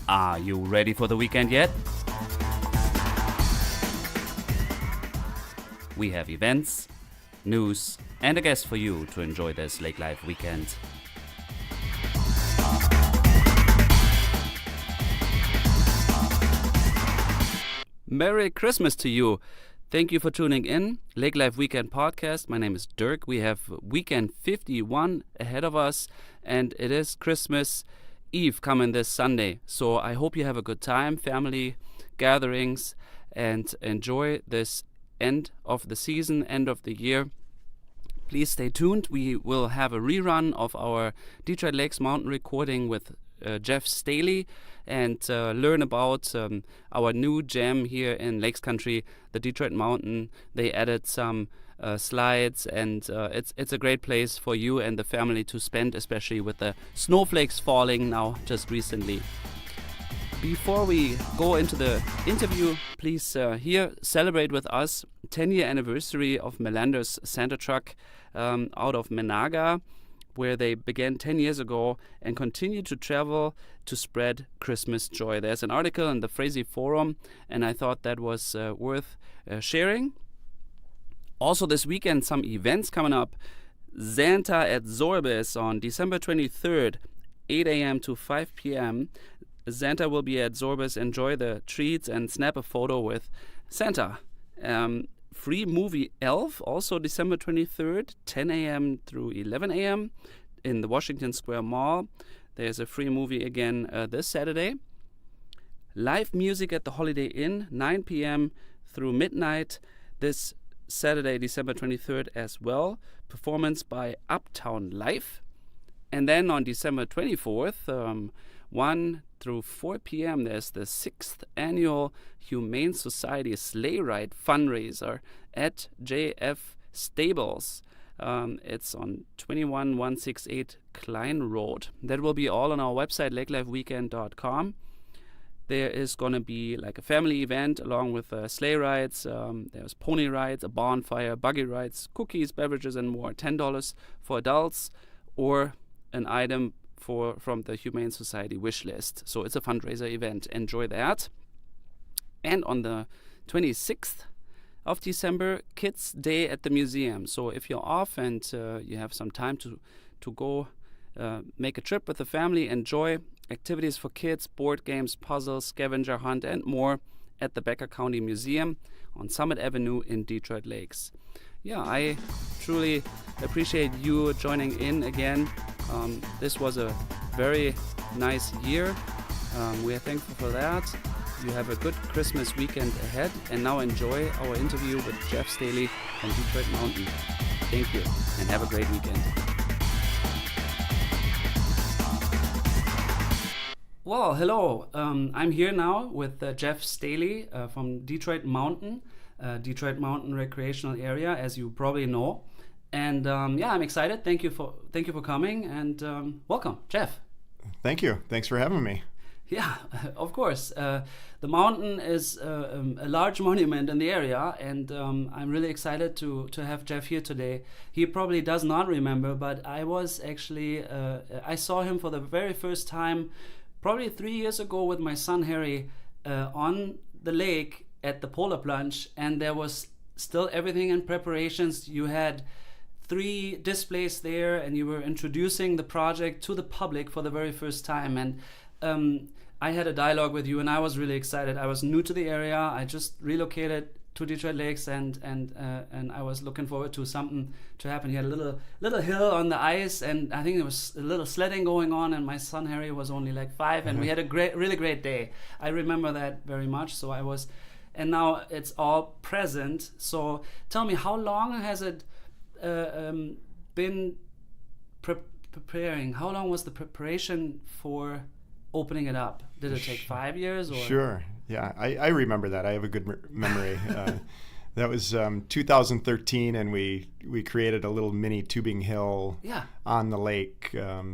Are you ready for the weekend yet? We have events, news, and a guest for you to enjoy this Lake Life weekend. Merry Christmas to you. Thank you for tuning in. Lake Life Weekend Podcast. My name is Dirk. We have weekend 51 ahead of us, and it is Christmas Eve coming this Sunday. So I hope you have a good time, family gatherings, and enjoy this end of the season, end of the year. Please stay tuned. We will have a rerun of our Detroit Lakes Mountain recording with Jeff Staley and learn about our new jam here in Lakes Country, the Detroit Mountain. They added some slides, and it's a great place for you and the family to spend, especially with the snowflakes falling now just recently. Before we go into the interview, please here celebrate with us 10-year anniversary of Melander's Santa Truck out of Menaga, where they began 10 years ago and continue to travel to spread Christmas joy. There's an article in the Frazee Forum, and I thought that was worth sharing. Also this weekend, some events coming up. Santa at Zorbis on December 23rd, 8 a.m. to 5 p.m. Santa will be at Zorbis. Enjoy the treats and snap a photo with Santa. Free movie Elf, also December 23rd, 10 a.m. through 11 a.m. in the Washington Square Mall. There's a free movie again this Saturday. Live music at the Holiday Inn, 9 p.m. through midnight this Saturday, December 23rd as well. Performance by Uptown Life. And then on December 24th, 1 through 4 p.m. there's the 6th annual Humane Society Sleigh Ride fundraiser at JF Stables. It's on 21168 Klein Road. That will be all on our website, lakelifeweekend.com. There is going to be like a family event along with sleigh rides. There's pony rides, a bonfire, buggy rides, cookies, beverages, and more. $10 for adults or an item from the Humane Society wish list. So it's a fundraiser event. Enjoy that. And on the 26th of December, Kids Day at the museum. So if you're off and you have some time to go make a trip with the family, enjoy activities for kids, board games, puzzles, scavenger hunt, and more at the Becker County Museum on Summit Avenue in Detroit Lakes. Yeah, I truly appreciate you joining in again. This was a very nice year. We are thankful for that. You have a good Christmas weekend ahead, and now enjoy our interview with Jeff Staley from Detroit Mountain. Thank you, and have a great weekend. Well, hello. I'm here now with Jeff Staley from Detroit Mountain Recreational Area, as you probably know. And I'm excited. Thank you for coming, and welcome, Jeff. Thank you. Thanks for having me. Yeah, of course. The mountain is a large monument in the area, and I'm really excited to have Jeff here today. He probably does not remember, but I was actually I saw him for the very first time probably 3 years ago with my son Harry on the lake at the polar plunge, and there was still everything in preparations. You had 3 displays there, and you were introducing the project to the public for the very first time. And I had a dialogue with you, and I was really excited. I was new to the area. I just relocated to Detroit Lakes, and I was looking forward to something to happen. He had a little hill on the ice, and I think there was a little sledding going on. And my son Harry was only like 5, and we had a really great day. I remember that very much. So I was, and now it's all present. So tell me, how long has it been preparing? How long was the preparation for opening it up? Did it take 5 years? Or? Sure. Yeah, I remember that. I have a good memory. That was 2013, and we created a little mini tubing hill on the lake.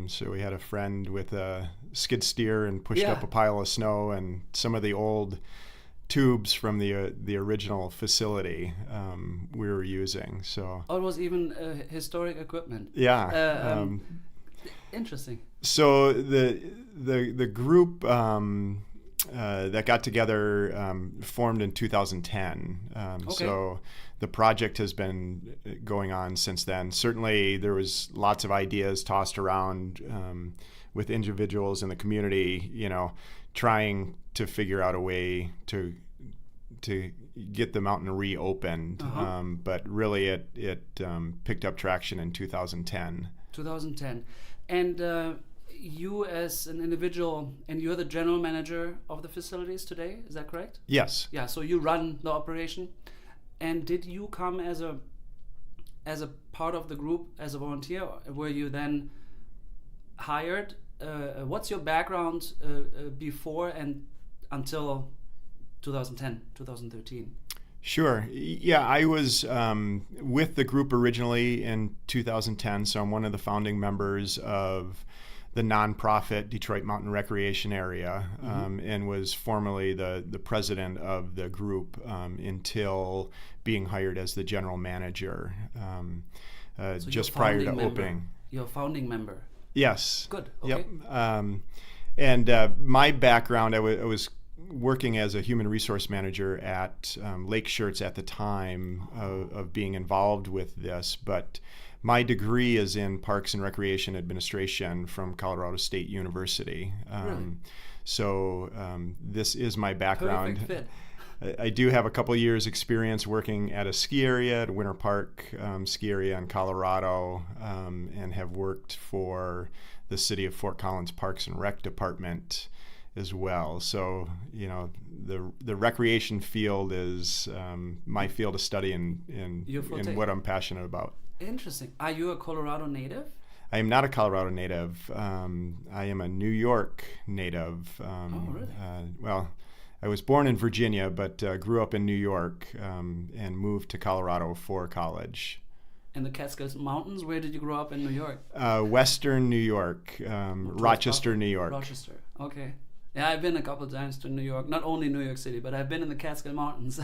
So we had a friend with a skid steer and pushed up a pile of snow, and some of the old tubes from the original facility we were using. So it was even historic equipment. Yeah. Interesting. So the group that got together formed in 2010. So the project has been going on since then. Certainly, there was lots of ideas tossed around with individuals in the community, trying to figure out a way to get the mountain reopened. But really, it picked up traction in 2010. 2010, and you as an individual, and you're the general manager of the facilities today, is that correct? Yes. Yeah, so you run the operation. And did you come as a part of the group as a volunteer? Were you then hired? What's your background before and until 2010, 2013? Sure. Yeah, I was with the group originally in 2010, so I'm one of the founding members of the nonprofit Detroit Mountain Recreation Area, and was formerly the president of the group until being hired as the general manager So just prior to opening. You're a founding member? Yes. Good. Okay. Yep. And my background, I was working as a human resource manager at Lake Shirts at the time of being involved with this, but my degree is in Parks and Recreation Administration from Colorado State University. Really? So this is my background. Perfect fit. I do have a couple years experience working at a ski area, at Winter Park ski area in Colorado, and have worked for the City of Fort Collins Parks and Rec Department as well. So, the recreation field is my field of study and what I'm passionate about. Interesting. Are you a Colorado native? I am not a Colorado native. I am a New York native. Oh, really? Well, I was born in Virginia, but grew up in New York and moved to Colorado for college. In the Catskills Mountains? Where did you grow up in New York? Western New York, Rochester, New York. Rochester, okay. Yeah, I've been a couple of times to New York, not only New York City, but I've been in the Catskill Mountains.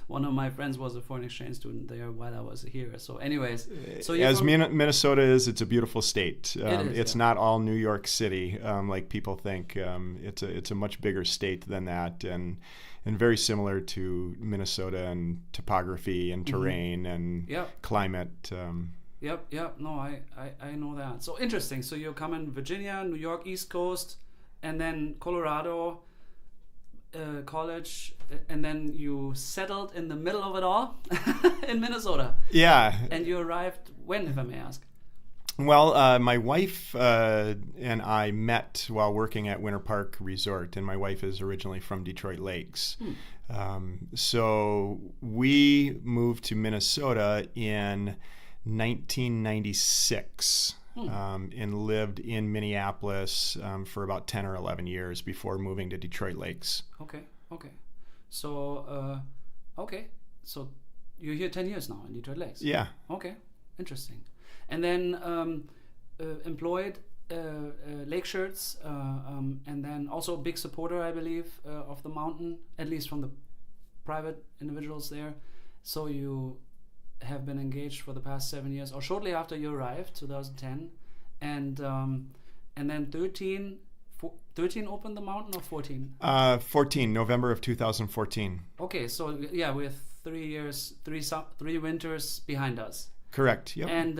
One of my friends was a foreign exchange student there while I was here. So anyways, Minnesota is, it's a beautiful state. It's not all New York City like people think. It's a much bigger state than that, and very similar to Minnesota in topography and terrain and climate. Yep. No, I know that. So interesting. So you're coming Virginia, New York, East Coast, and then Colorado college, and then you settled in the middle of it all in Minnesota. Yeah. And you arrived when, if I may ask? Well, my wife and I met while working at Winter Park Resort, and my wife is originally from Detroit Lakes. So we moved to Minnesota in 1996. And lived in Minneapolis for about 10 or 11 years before moving to Detroit Lakes. Okay. So, so you're here 10 years now in Detroit Lakes? Yeah. Okay, interesting. And then employed Lake Shirts, and then also a big supporter, I believe, of the mountain, at least from the private individuals there. So you have been engaged for the past 7 years, or shortly after you arrived, 2010, and then 13 opened the mountain, or 14? 14, November of 2014. Okay, so yeah, we have 3 years, three winters behind us. Correct. Yep. And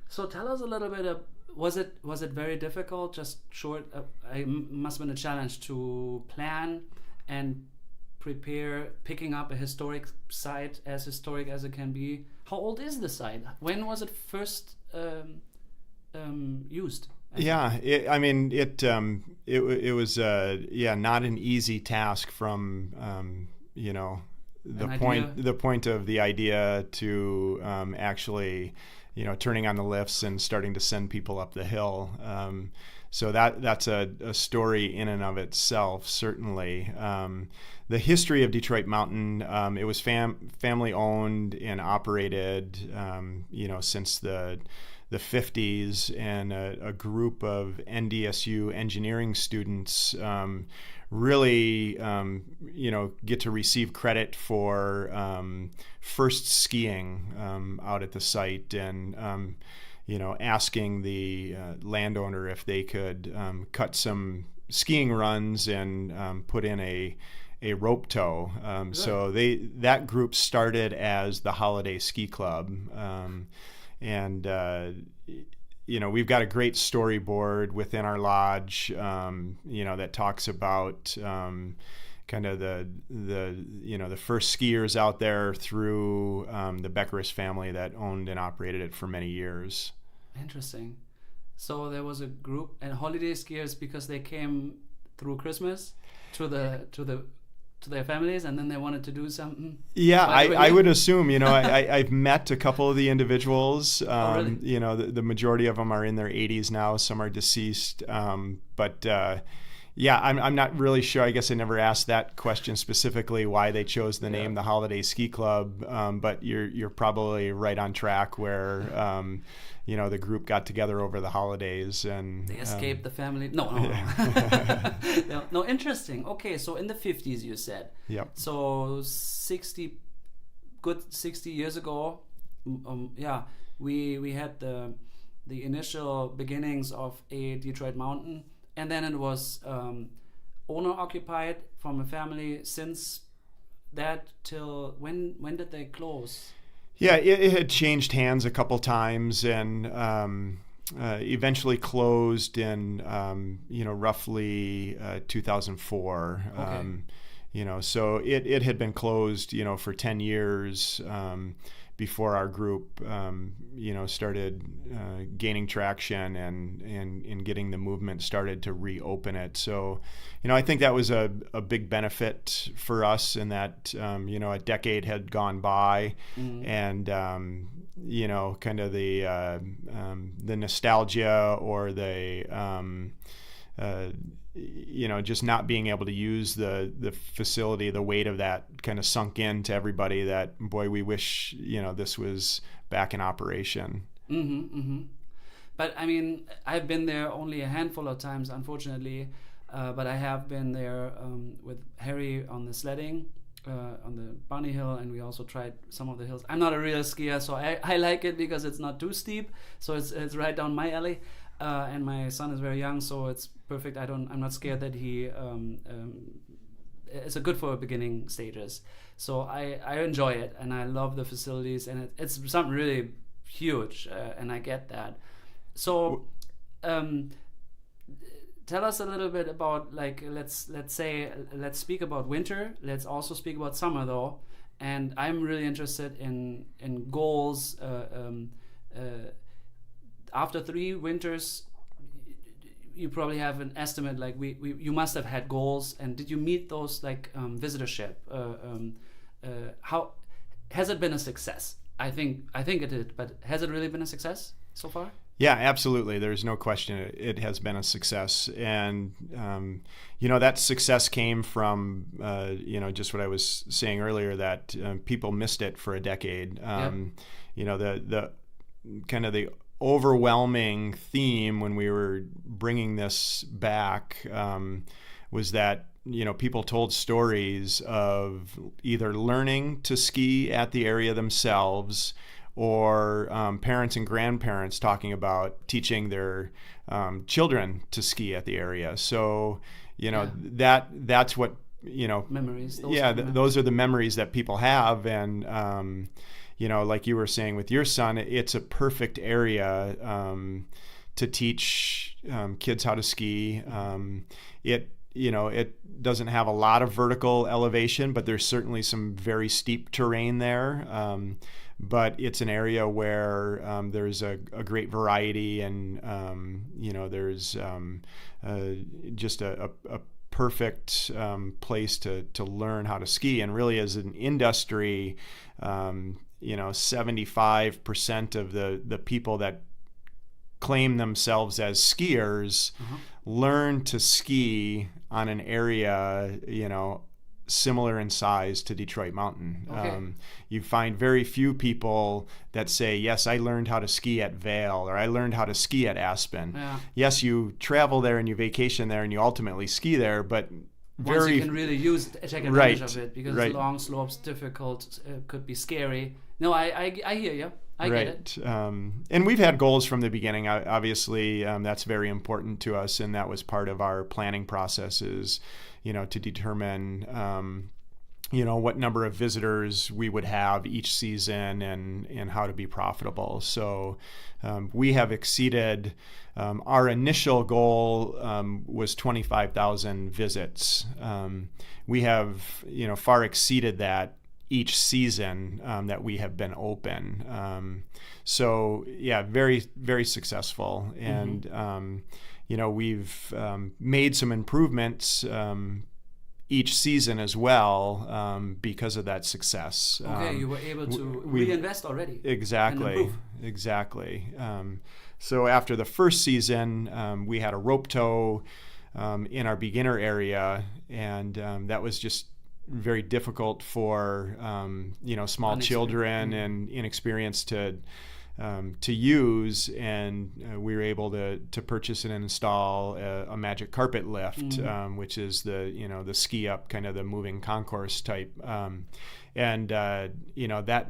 so tell us a little bit of, was it very difficult? Just short, it must have been a challenge to plan and prepare, picking up a historic site, as historic as it can be. How old is the site? When was it first used? It was not an easy task from the point of the idea to actually turning on the lifts and starting to send people up the hill. So that's a story in and of itself, certainly. The history of Detroit Mountain, it was family owned and operated, since the 50s, and a group of NDSU engineering students really, get to receive credit for first skiing out at the site. And asking the landowner if they could cut some skiing runs and put in a rope tow. So that group started as the Holiday Ski Club, and we've got a great storyboard within our lodge, that talks about kind of the first skiers out there through the Beckerus family that owned and operated it for many years. Interesting. So there was a group and holiday skiers because they came through Christmas to their families, and then they wanted to do something. Yeah, I would assume. I've met a couple of the individuals. Oh, really? The majority of them are in their 80s now. Some are deceased. But yeah, I'm not really sure. I guess I never asked that question specifically why they chose the name the Holiday Ski Club. But you're probably right on track where the group got together over the holidays and they escaped the family. No. No, interesting. Okay, so in the 50s you said. Yep. So 60 years ago, we had the initial beginnings of a Detroit Mountain. And then it was owner occupied from a family since that till when did they close? Yeah, it had changed hands a couple times and eventually closed in roughly 2004. Okay. So it had been closed for 10 years before our group started gaining traction and getting the movement started to reopen it. So I think that was a big benefit for us in that a decade had gone by. Mm-hmm. And kind of the nostalgia or the just not being able to use the facility, the weight of that kind of sunk into everybody that, boy, we wish, this was back in operation. Mm-hmm, mm-hmm. But I mean, I've been there only a handful of times, unfortunately, but I have been there with Harry on the sledding, on the Bunny Hill, and we also tried some of the hills. I'm not a real skier, so I like it because it's not too steep, so it's right down my alley. And my son is very young, so it's perfect. I'm not scared that he it's a good for beginning stages. So I enjoy it, and I love the facilities, and it's something really huge, and I get that. So tell us a little bit about, like, let's speak about winter. Let's also speak about summer though, and I'm really interested in goals. After 3 winters, you probably have an estimate. Like you must have had goals, and did you meet those, like visitorship? How has it been a success? I think it did, but has it really been a success so far? Yeah, absolutely. There's no question it has been a success, and that success came from just what I was saying earlier, that people missed it for a decade. The kind of the overwhelming theme when we were bringing this back was that people told stories of either learning to ski at the area themselves, or parents and grandparents talking about teaching their children to ski at the area. So that's what memories. Those are the memories that people have, and like you were saying with your son, it's a perfect area to teach kids how to ski. It doesn't have a lot of vertical elevation, but there's certainly some very steep terrain there. But it's an area where there's a great variety, and there's just a perfect place to learn how to ski. And really, as an industry, 75% of the people that claim themselves as skiers learn to ski on an area, similar in size to Detroit Mountain. Okay. You find very few people that say, yes, I learned how to ski at Vail, or I learned how to ski at Aspen. Yeah. Yes, you travel there and you vacation there and you ultimately ski there, but once you can really take advantage of it, because long slopes, difficult, could be scary. No, I hear you. I get it. And we've had goals from the beginning. Obviously, that's very important to us, and that was part of our planning processes, to determine, what number of visitors we would have each season and how to be profitable. So we have exceeded our initial goal was 25,000 visits. We have, far exceeded that each season that we have been open. So yeah, very, very successful. And, we've made some improvements each season as well because of that success. Okay, you were able to reinvest already. Exactly. So after the first season, we had a rope tow in our beginner area, and that was just very difficult for small children and inexperienced to use, and we were able to purchase and install a magic carpet lift, which is the ski up, kind of the moving concourse type, and that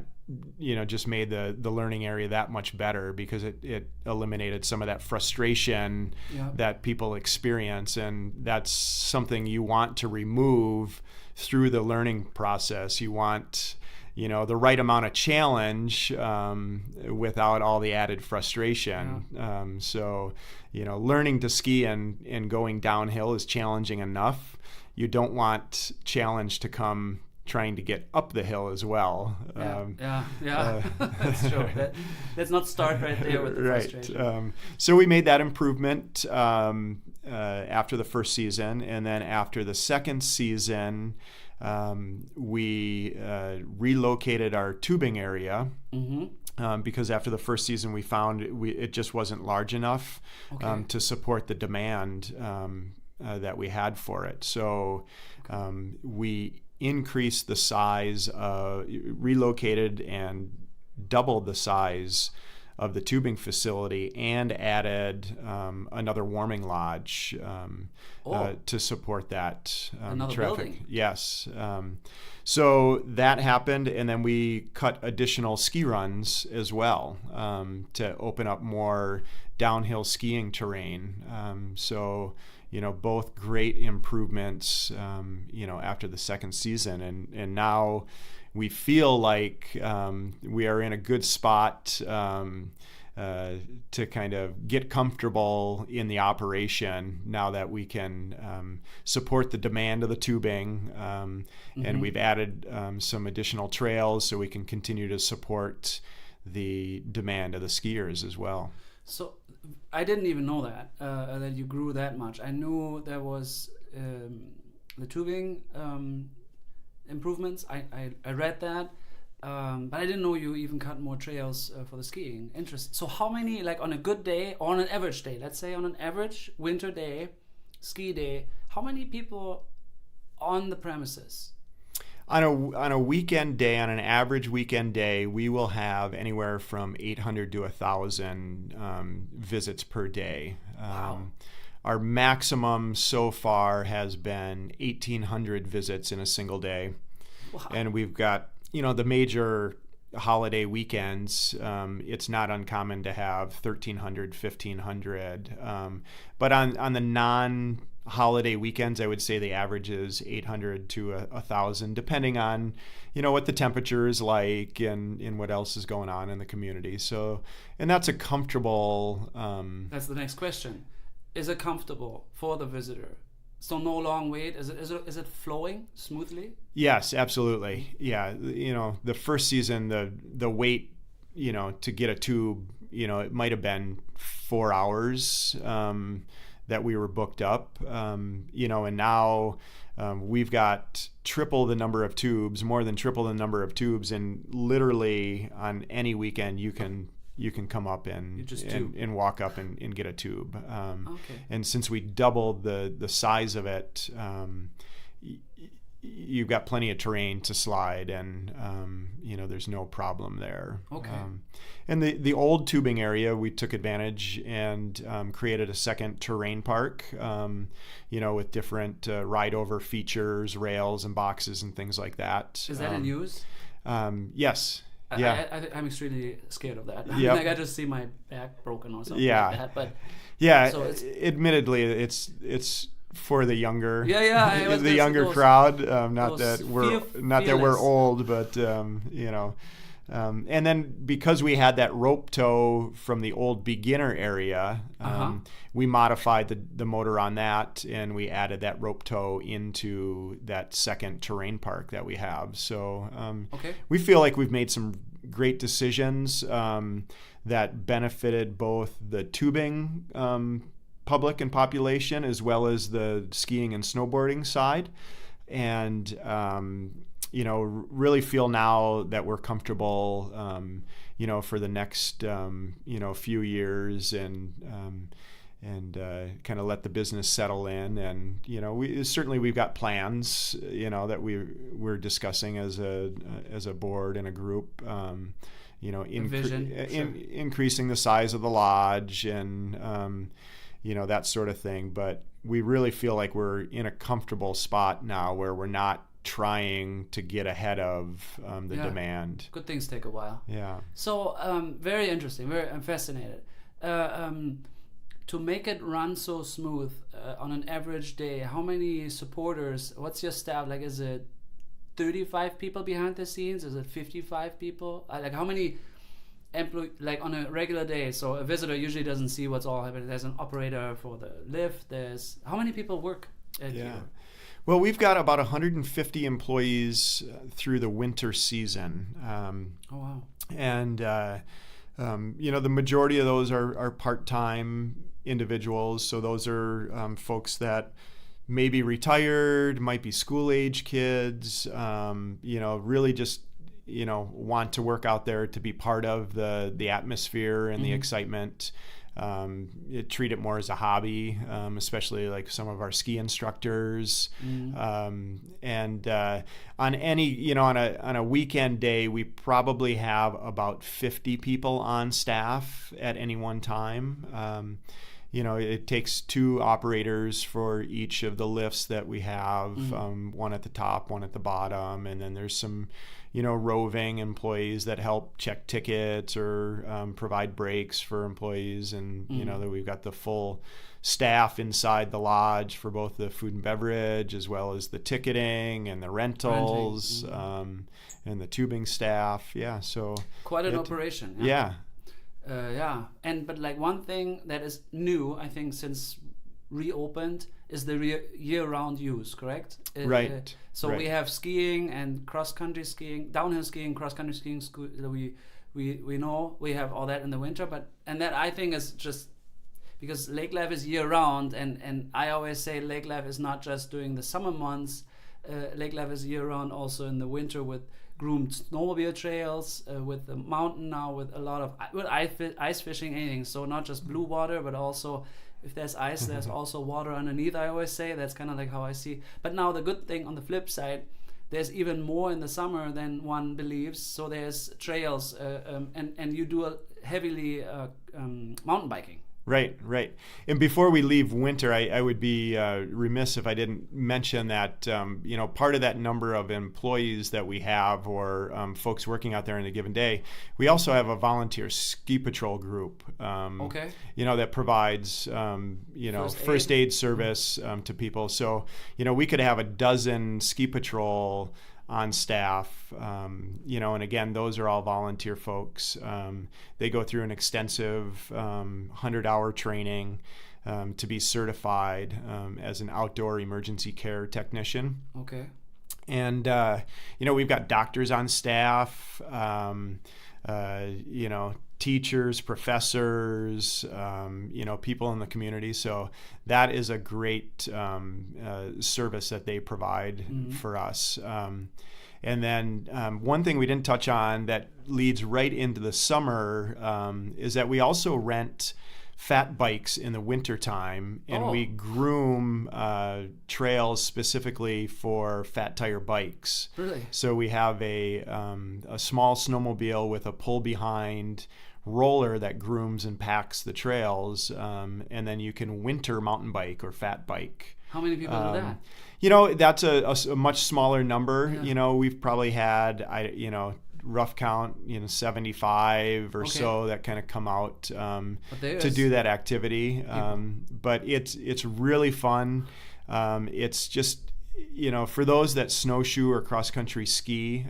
just made the learning area that much better because it eliminated some of that frustration that people experience, and that's something you want to remove through the learning process. You want the right amount of challenge without all the added frustration. So learning to ski and going downhill is challenging enough. You don't want challenge to come trying to get up the hill as well. That's true. Let's not start right there with the frustration. So we made that improvement after the first season, and then after the second season, we relocated our tubing area because after the first season we found it just wasn't large enough to support the demand that we had for it. So we increased the size, relocated and doubled the size of the tubing facility, and added another warming lodge to support that another traffic. Building. Yes. So that happened, and then we cut additional ski runs as well to open up more downhill skiing terrain. So both great improvements, after the second season, and now we feel like we are in a good spot to kind of get comfortable in the operation now that we can support the demand of the tubing, and we've added some additional trails so we can continue to support the demand of the skiers as well. So I didn't even know that you grew that much. I knew there was the tubing improvements. I read that, but I didn't know you even cut more trails for the skiing. Interesting. So how many, like on a good day or on an average day, let's say on an average winter day, ski day, how many people on the premises? On a weekend day, on an average weekend day, we will have anywhere from 800 to 1,000 visits per day. Wow. Our maximum so far has been 1,800 visits in a single day. Wow. And we've got, the major holiday weekends. It's not uncommon to have 1,300, 1,500. But on the non-holiday weekends, I would say the average is 800 to 1,000, depending on, what the temperature is like and what else is going on in the community. So, and that's a comfortable... That's the next question. Is it comfortable for the visitor? So no long wait. Is it flowing smoothly? Yes, absolutely. Yeah, the first season, the wait, to get a tube, it might have been 4 hours that we were booked up, and now we've got triple the number of tubes, more than triple the number of tubes, and literally on any weekend you can come up and walk up and get a tube. And since we doubled the size of it, you've got plenty of terrain to slide, and there's no problem there. And the old tubing area, we took advantage and created a second terrain park, with different ride-over features, rails and boxes and things like that. Is that in use? Yes. I'm extremely scared of that. Yep. Like I just see my back broken or something Yeah. like that. But yeah, so admittedly, it's for the younger, the younger crowd. Not that feelings. we're old, but you know. And then because we had that rope tow from the old beginner area, we modified the motor on that, and we added that rope tow into that second terrain park that we have. So we feel like we've made some great decisions that benefited both the tubing public and population as well as the skiing and snowboarding side. And you know, really feel now that we're comfortable, you know, for the next, you know, few years and kind of let the business settle in. And, you know, we've got plans, you know, that we're discussing as a board and a group, you know, increasing the size of the lodge and, you know, that sort of thing. But we really feel like we're in a comfortable spot now where we're not trying to get ahead of the demand. Good things take a while. Yeah. So very interesting. I'm fascinated. To make it run so smooth on an average day, how many supporters? What's your staff? Like, is it 35 people behind the scenes? Is it 55 people? Like, how many employees? Like on a regular day? So a visitor usually doesn't see what's all happening. There's an operator for the lift. There's how many people work at you? Well, we've got about 150 employees through the winter season. Oh, wow. And, you know, the majority of those are part-time individuals. So those are folks that may be retired, might be school-age kids, you know, really just, you know, want to work out there to be part of the atmosphere and the excitement. Treat it more as a hobby, especially like some of our ski instructors. And on any, you know, on a weekend day, we probably have about 50 people on staff at any one time. You know, it takes 2 operators for each of the lifts that we have, one at the top, one at the bottom, and then there's some, you know, roving employees that help check tickets or provide breaks for employees. And, you know, that we've got the full staff inside the lodge for both the food and beverage as well as the ticketing and the rentals and the tubing staff. Yeah, so quite an operation. Yeah. But like one thing that is new, I think, since reopened is the year-round use, correct? Right. So we have skiing and cross-country skiing, downhill skiing, cross-country skiing. We know we have all that in the winter, and that I think is just because lake life is year-round, and I always say lake life is not just during the summer months. Lake life is year-round also in the winter with groomed snowmobile trails, with the mountain now, with a lot of ice fishing, anything. So not just blue water, but also if there's ice, there's also water underneath. I always say that's kind of like how I see. But now the good thing on the flip side, there's even more in the summer than one believes. So there's trails, and you do heavily mountain biking. Right. And before we leave winter, I would be remiss if I didn't mention that, you know, part of that number of employees that we have or folks working out there in a given day, we also have a volunteer ski patrol group, you know, that provides, you know, first aid service to people. So, you know, we could have a dozen ski patrol on staff, you know, and again, those are all volunteer folks. They go through an extensive 100-hour training to be certified as an outdoor emergency care technician. Okay. And, you know, we've got doctors on staff, you know, teachers, professors, you know, people in the community. So that is a great service that they provide for us. And then one thing we didn't touch on that leads right into the summer is that we also rent fat bikes in the wintertime, and we groom trails specifically for fat tire bikes. Really? So we have a small snowmobile with a pull behind roller that grooms and packs the trails, and then you can winter mountain bike or fat bike. How many people do that? You know, that's a much smaller number. Yeah. You know, we've probably had, you know, rough count, 75 or so that kind of come out to do that activity. But it's really fun. It's just, for those that snowshoe or cross-country ski,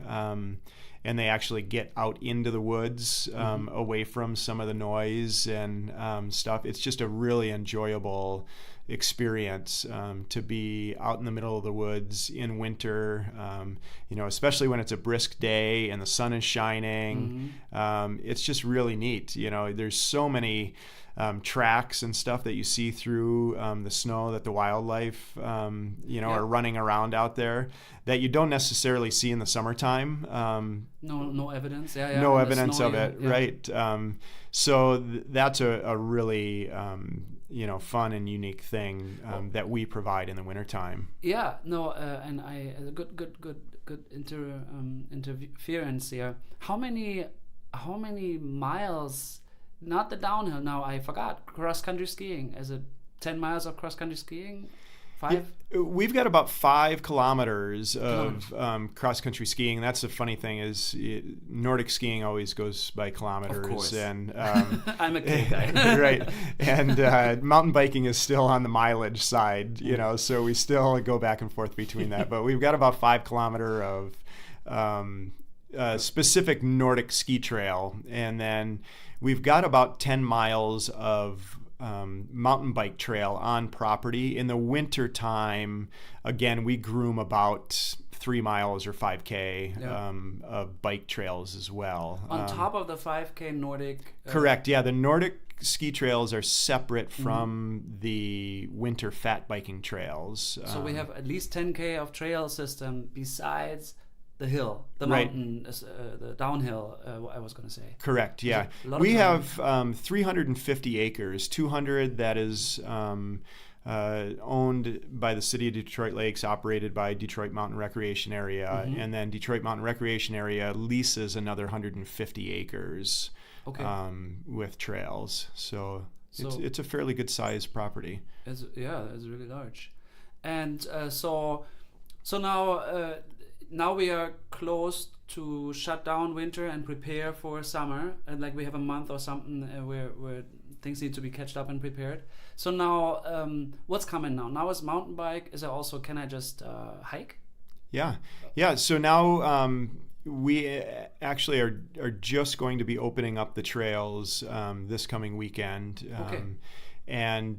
and they actually get out into the woods, away from some of the noise and stuff. It's just a really enjoyable experience to be out in the middle of the woods in winter, especially when it's a brisk day and the sun is shining. It's just really neat. There's so many tracks and stuff that you see through the snow that the wildlife, are running around out there that you don't necessarily see in the summertime. No evidence. No evidence of it, right? So that's a really fun and unique thing that we provide in the wintertime. And I good interference here. How many miles? Not the downhill. Now I forgot. Cross country skiing. Is it 10 miles of cross country skiing? 5? Yeah, we've got about 5 kilometers of cross country skiing. That's the funny thing is Nordic skiing always goes by kilometers. Of course. And I'm a K guy. Right. And mountain biking is still on the mileage side, so we still go back and forth between that. But we've got about 5 kilometer of specific Nordic ski trail, and then we've got about 10 miles of mountain bike trail on property. In the winter time, again, we groom about 3 miles or 5K of bike trails as well. On top of the 5K Nordic? Correct, yeah. The Nordic ski trails are separate from the winter fat biking trails. So we have at least 10K of trail system besides the hill, the mountain, the downhill, I was going to say. Correct, yeah. We have 350 acres, 200 that is owned by the City of Detroit Lakes, operated by Detroit Mountain Recreation Area, and then Detroit Mountain Recreation Area leases another 150 acres with trails. So it's a fairly good sized property. It's really large. And so now we are close to shut down winter and prepare for summer, and we have a month or something where things need to be catched up and prepared. So now, what's coming now? Now is mountain bike. Is it also, can I just hike? Yeah. So now we actually are just going to be opening up the trails this coming weekend. And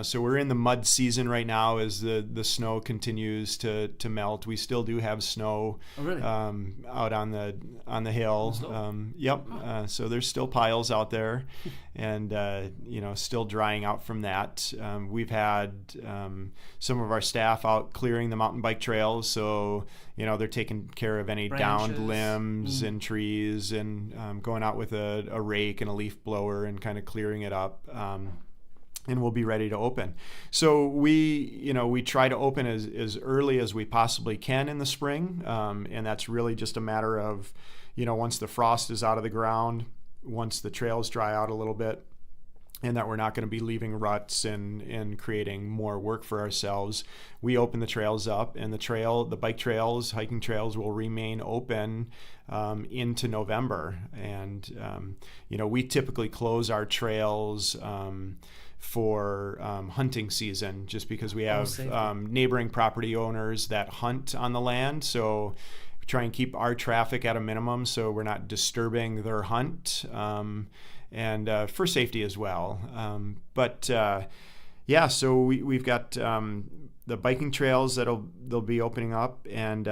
so we're in the mud season right now as the snow continues to melt. We still do have snow out on the hill. So there's still piles out there, and still drying out from that. We've had some of our staff out clearing the mountain bike trails, so they're taking care of any branches, downed limbs and trees, and going out with a rake and a leaf blower and kind of clearing it up. And we'll be ready to open. So we try to open as early as we possibly can in the spring, and that's really just a matter of, once the frost is out of the ground, once the trails dry out a little bit, and that we're not going to be leaving ruts and creating more work for ourselves, we open the trails up, and the bike trails, hiking trails will remain open into November. And we typically close our trails for hunting season, just because we have neighboring property owners that hunt on the land. So we try and keep our traffic at a minimum so we're not disturbing their hunt, and for safety as well. So we've got the biking trails they'll be opening up, and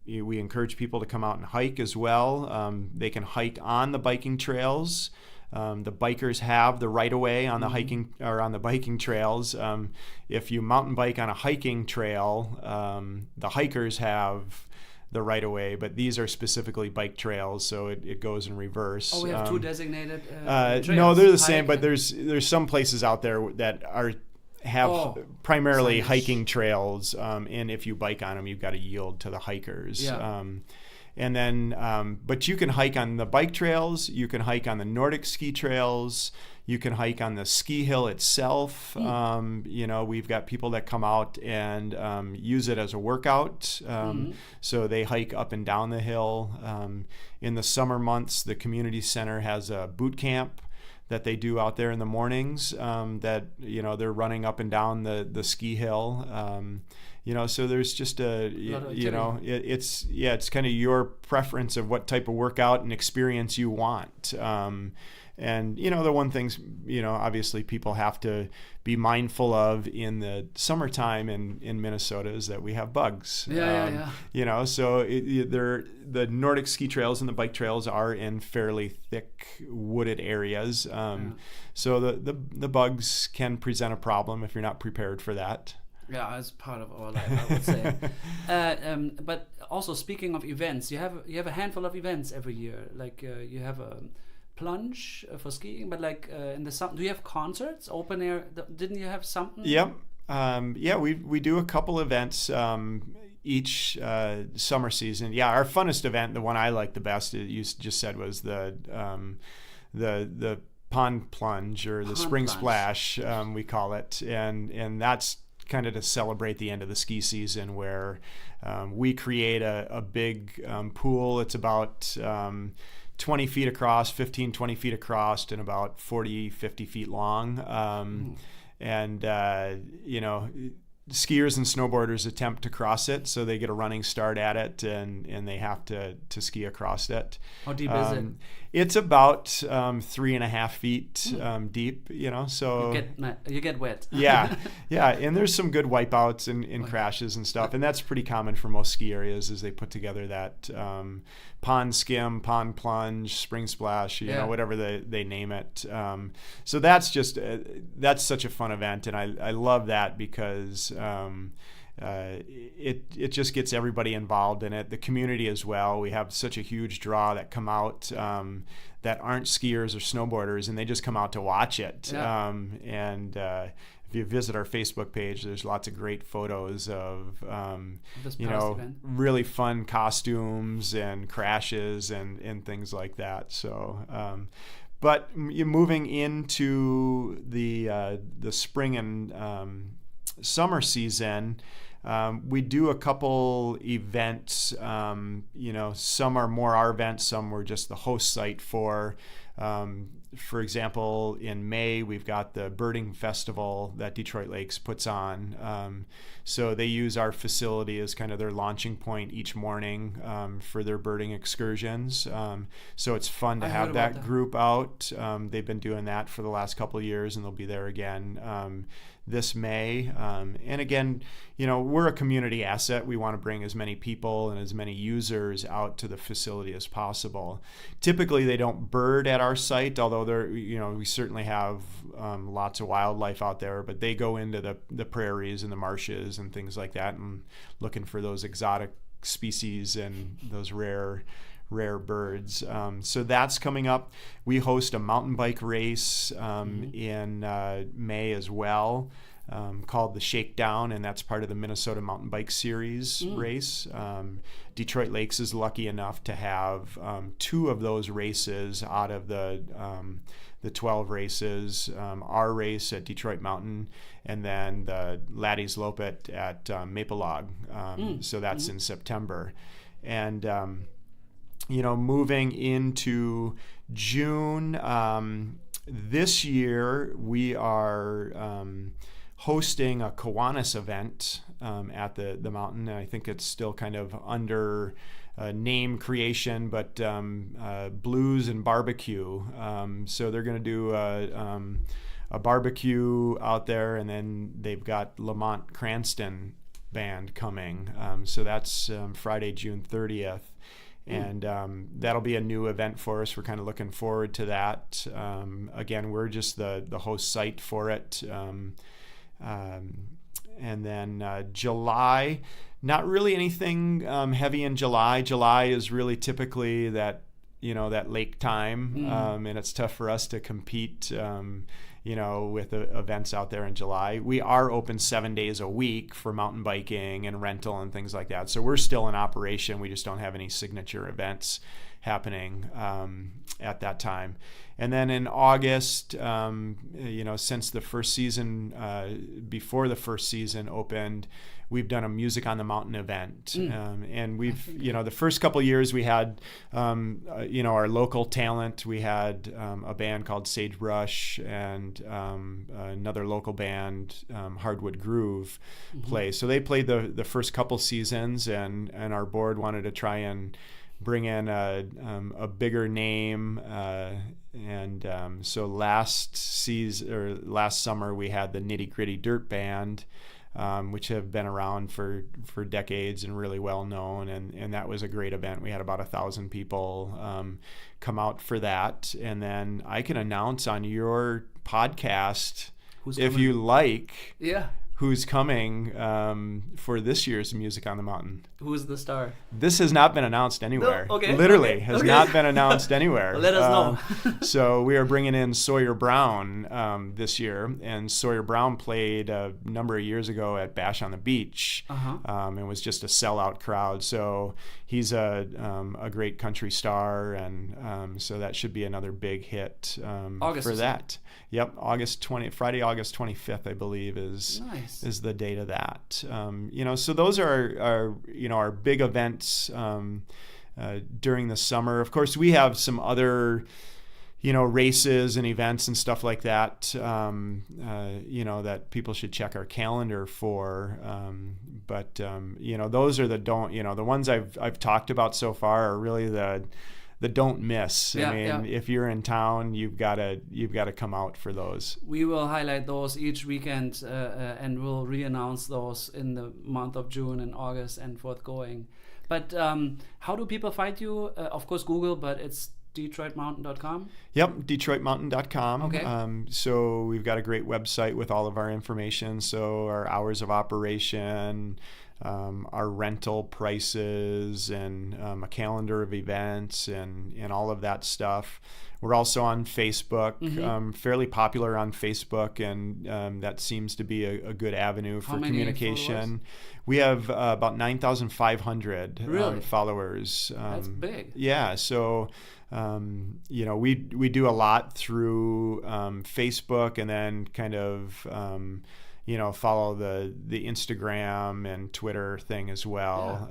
we encourage people to come out and hike as well. They can hike on the biking trails. The bikers have the right-of-way on the hiking or on the biking trails. If you mountain bike on a hiking trail, the hikers have the right-of-way, but these are specifically bike trails, so it goes in reverse. Oh, we have 2 designated trails. No, they're the same, but there's some places out there that have primarily hiking trails, and if you bike on them, you've got to yield to the hikers. And then, but you can hike on the bike trails, you can hike on the Nordic ski trails, You can hike on the ski hill itself. We've got people that come out and use it as a workout. So they hike up and down the hill. In the summer months, the community center has a boot camp that they do out there in the mornings, that they're running up and down the ski hill. So there's just it's kind of your preference of what type of workout and experience you want. And the one things, obviously people have to be mindful of in the summertime in Minnesota is that we have bugs. So the Nordic ski trails and the bike trails are in fairly thick wooded areas. So the bugs can present a problem if you're not prepared for that. Yeah, as part of our life, I would say. But also speaking of events, you have a handful of events every year. Like you have a plunge for skiing, but like in the summer, do you have concerts, open air? Didn't you have something? Yep. We do a couple events each summer season. Yeah, our funnest event, the one I like the best, you just said, was the pond plunge, or the spring splash, we call it, and that's kind of to celebrate the end of the ski season, where we create a big pool. It's about 20 feet across, 20 feet across, and about 40, 50 feet long. Skiers and snowboarders attempt to cross it, so they get a running start at it, and they have to ski across it. How deep is it? It's about 3.5 feet deep. So you get wet. yeah, and there's some good wipeouts and crashes and stuff, and that's pretty common for most ski areas, as they put together that pond skim, pond plunge, spring splash, whatever they name it. So that's just that's such a fun event, and I love that because it just gets everybody involved in it, the community as well. We have such a huge draw that come out that aren't skiers or snowboarders, and they just come out to watch it. If you visit our Facebook page, there's lots of great photos of really fun costumes and crashes and things like that. So but you're moving into the spring and summer season, we do a couple events. Some are more our events, some were just the host site for. For example, in May, we've got the birding festival that Detroit Lakes puts on. So they use our facility as kind of their launching point each morning for their birding excursions. So it's fun to have that group out. They've been doing that for the last couple of years, and they'll be there again this May. And again, we're a community asset. We want to bring as many people and as many users out to the facility as possible. Typically, they don't bird at our site, although we certainly have lots of wildlife out there, but they go into the prairies and the marshes and things like that, and looking for those exotic species and those rare birds. So that's coming up. We host a mountain bike race in May as well, called the Shakedown, and that's part of the Minnesota Mountain Bike Series race. Detroit Lakes is lucky enough to have 2 of those races out of the 12 races. Our race at Detroit Mountain, and then the Laddie's Lope at Maple Log. So that's in September. And moving into June, this year we are hosting a Kiwanis event at the mountain. I think it's still kind of under name creation, but blues and barbecue. So they're going to do a barbecue out there, and then they've got Lamont Cranston Band coming. So that's Friday, June 30th. And that'll be a new event for us. We're kind of looking forward to that. Again, we're just the host site for it. And then July, not really anything heavy in July. July is really typically that lake time, and it's tough for us to compete with the events out there in July. We are open 7 days a week for mountain biking and rental and things like that. So we're still in operation. We just don't have any signature events happening at that time. And then in August, since the first season, before the first season opened, we've done a Music on the Mountain event. And we've, the first couple of years we had, our local talent. We had a band called Sagebrush and another local band, Hardwood Groove, play. So they played the first couple seasons, and our board wanted to try and bring in a bigger name. So last summer we had the Nitty Gritty Dirt Band, which have been around for decades and really well known, and that was a great event. We had about 1,000 people come out for that. And then I can announce on your podcast, if you like, who's coming for this year's Music on the Mountain. Who's the star? This has not been announced anywhere. No? Okay. Literally has not been announced anywhere. Let us know. So we are bringing in Sawyer Brown this year, and Sawyer Brown played a number of years ago at Bash on the Beach, and was just a sellout crowd. So he's a great country star, and so that should be another big hit for that. Yep, Friday, August 25th, I believe, is the date of that. So those are our big events during the summer. Of course, we have some other races and events and stuff like that, that people should check our calendar for. But those are the ones I've talked about so far are really the don't miss. If you're in town, you've got to come out for those. We will highlight those each weekend, and we'll re-announce those in the month of June and August and forthgoing. But how do people find you? Of course, Google, but it's DetroitMountain.com? Yep, DetroitMountain.com. Okay. So we've got a great website with all of our information. So our hours of operation, our rental prices, and a calendar of events and all of that stuff. We're also on Facebook, fairly popular on Facebook, and that seems to be a good avenue for communication. We have about 9,500 followers. That's big. Yeah, so we do a lot through Facebook, and then kind of follow the Instagram and Twitter thing as well.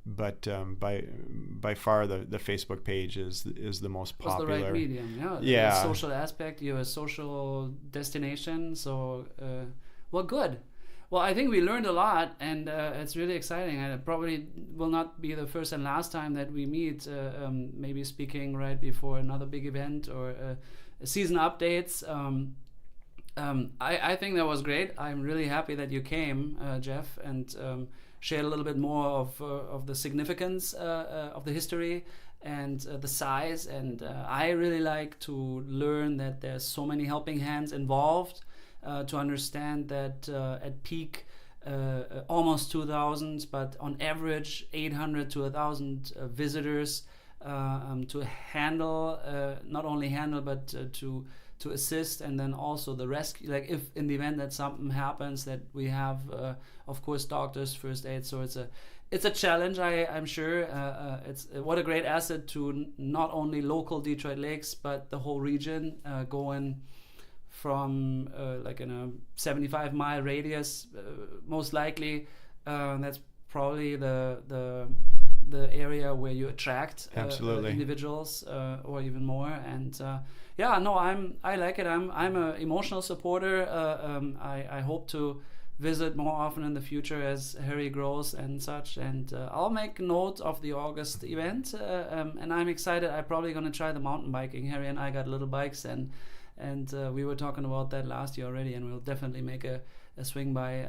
But by far the Facebook page is the most popular. It's the right medium. Yeah. The social aspect. You're a social destination. So, well, good. Well, I think we learned a lot, and it's really exciting. And it probably will not be the first and last time that we meet. Maybe speaking right before another big event or season updates. I think that was great. I'm really happy that you came, Jeff, and shared a little bit more of the significance of the history and the size. And I really like to learn that there's so many helping hands involved, to understand that at peak almost 2,000, but on average 800 to 1,000 visitors to handle, not only handle, but to assist, and then also the rescue. Like if in the event that something happens, that we have, of course, doctors, first aid. So it's a challenge. I'm sure. It's what a great asset to not only local Detroit Lakes, but the whole region, going from like in a 75-mile radius, most likely. That's probably the area where you attract individuals, or even more. And I like it. I'm an emotional supporter. I hope to visit more often in the future as Harry grows and such. And I'll make note of the August event. And I'm excited. I'm probably going to try the mountain biking. Harry and I got little bikes, and we were talking about that last year already. And we'll definitely make a swing by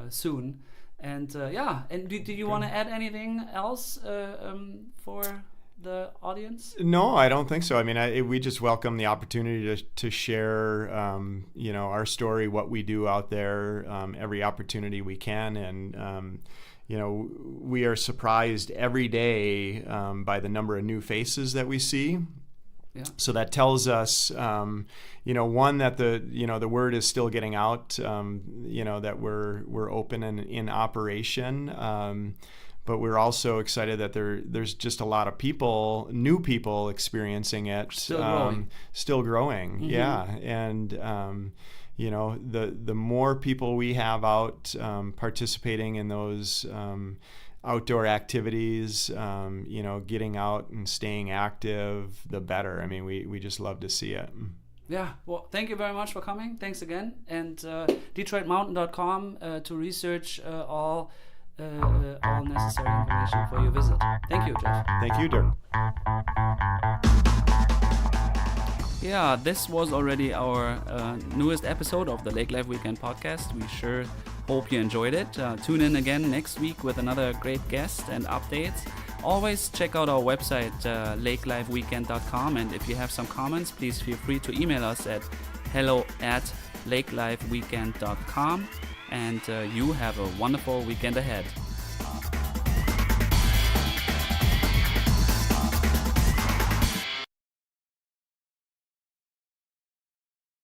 soon. And and do you want to add anything else for the audience? No, I don't think so. I mean, we just welcome the opportunity to share, our story, what we do out there, every opportunity we can. And, we are surprised every day by the number of new faces that we see. Yeah. So that tells us, one, that the word is still getting out, that we're open and in operation. but we're also excited that there's just a lot of new people experiencing it. Still growing. Yeah. And, the more people we have out participating in those outdoor activities, getting out and staying active, the better. I mean, we just love to see it. Yeah, well, thank you very much for coming. Thanks again. And DetroitMountain.com to research all necessary information for your visit. Thank you, Jeff. Thank you, Dirk. Yeah, this was already our newest episode of the Lake Life Weekend podcast. We sure hope you enjoyed it. Tune in again next week with another great guest and updates. Always check out our website, lakelifeweekend.com, and if you have some comments, please feel free to email us at hello@lakelifeweekend.com, and you have a wonderful weekend ahead.